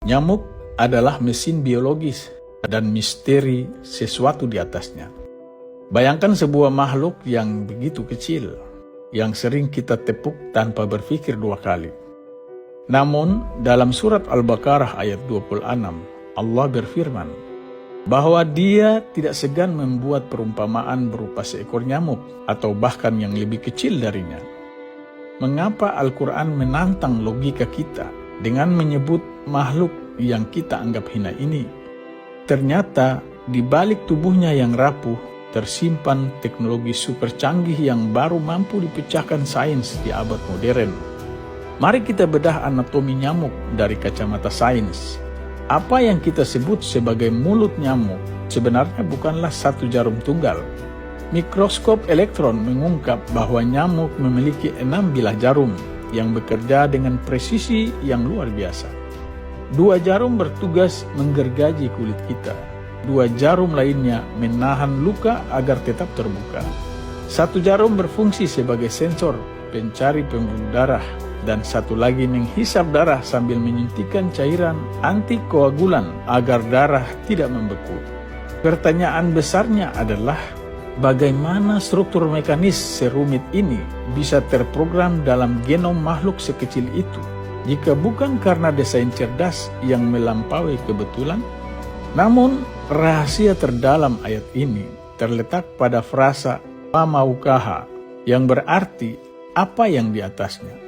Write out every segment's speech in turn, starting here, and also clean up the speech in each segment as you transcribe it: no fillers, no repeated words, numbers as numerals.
Nyamuk adalah mesin biologis dan misteri sesuatu di atasnya. Bayangkan sebuah makhluk yang begitu kecil, yang sering kita tepuk tanpa berpikir dua kali. Namun, dalam surat Al-Baqarah ayat 26, Allah berfirman bahwa Dia tidak segan membuat perumpamaan berupa seekor nyamuk atau bahkan yang lebih kecil darinya. Mengapa Al-Quran menantang logika kita dengan menyebut makhluk yang kita anggap hina ini? Ternyata di balik tubuhnya yang rapuh tersimpan teknologi super canggih yang baru mampu dipecahkan sains di abad modern. Mari kita bedah anatomi nyamuk dari kacamata sains. Apa yang kita sebut sebagai mulut nyamuk sebenarnya bukanlah satu jarum tunggal. Mikroskop elektron mengungkap bahwa nyamuk memiliki 6 bilah jarum yang bekerja dengan presisi yang luar biasa. 2 jarum bertugas menggergaji kulit kita. 2 jarum lainnya menahan luka agar tetap terbuka. 1 jarum berfungsi sebagai sensor pencari pembuluh darah, dan 1 lagi menghisap darah sambil menyuntikkan cairan antikoagulan agar darah tidak membeku. Pertanyaan besarnya adalah, bagaimana struktur mekanis serumit ini bisa terprogram dalam genom makhluk sekecil itu, jika bukan karena desain cerdas yang melampaui kebetulan? Namun, rahasia terdalam ayat ini terletak pada frasa "pamaukaha" yang berarti apa yang di atasnya.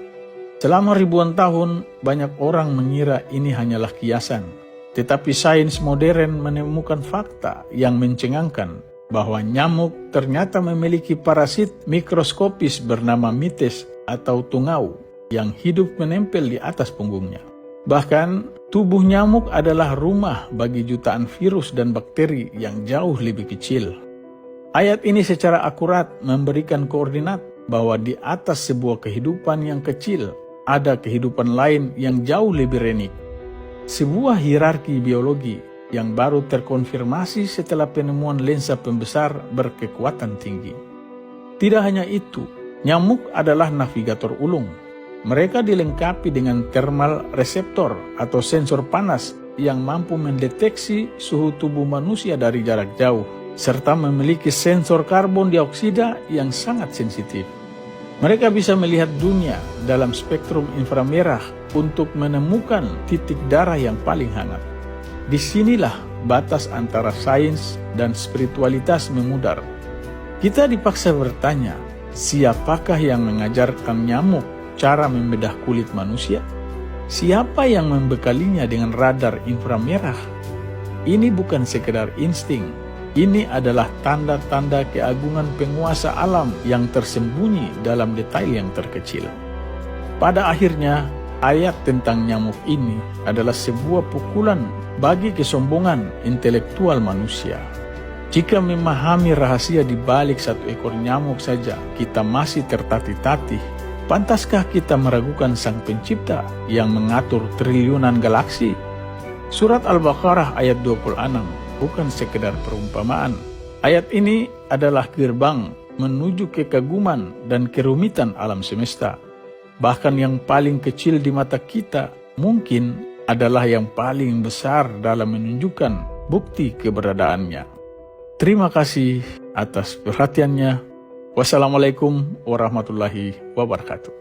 Selama ribuan tahun, banyak orang mengira ini hanyalah kiasan. Tetapi sains modern menemukan fakta yang mencengangkan bahwa nyamuk ternyata memiliki parasit mikroskopis bernama mites atau tungau yang hidup menempel di atas punggungnya. Bahkan, tubuh nyamuk adalah rumah bagi jutaan virus dan bakteri yang jauh lebih kecil. Ayat ini secara akurat memberikan koordinat bahwa di atas sebuah kehidupan yang kecil, ada kehidupan lain yang jauh lebih renik. Sebuah hierarki biologi yang baru terkonfirmasi setelah penemuan lensa pembesar berkekuatan tinggi. Tidak hanya itu, nyamuk adalah navigator ulung. Mereka dilengkapi dengan thermal reseptor atau sensor panas yang mampu mendeteksi suhu tubuh manusia dari jarak jauh, serta memiliki sensor karbon dioksida yang sangat sensitif. Mereka bisa melihat dunia dalam spektrum inframerah untuk menemukan titik darah yang paling hangat. Disinilah batas antara sains dan spiritualitas memudar. Kita dipaksa bertanya, siapakah yang mengajarkan nyamuk cara membedah kulit manusia? Siapa yang membekalinya dengan radar inframerah? Ini bukan sekedar insting. Ini adalah tanda-tanda keagungan penguasa alam yang tersembunyi dalam detail yang terkecil. Pada akhirnya, ayat tentang nyamuk ini adalah sebuah pukulan bagi kesombongan intelektual manusia. Jika memahami rahasia di balik satu ekor nyamuk saja kita masih tertatih-tatih, pantaskah kita meragukan Sang Pencipta yang mengatur triliunan galaksi? Surat Al-Baqarah ayat 26 bukan sekedar perumpamaan. Ayat ini adalah gerbang menuju kekaguman dan kerumitan alam semesta. Bahkan yang paling kecil di mata kita mungkin adalah yang paling besar dalam menunjukkan bukti keberadaannya. Terima kasih atas perhatiannya. Wassalamualaikum warahmatullahi wabarakatuh.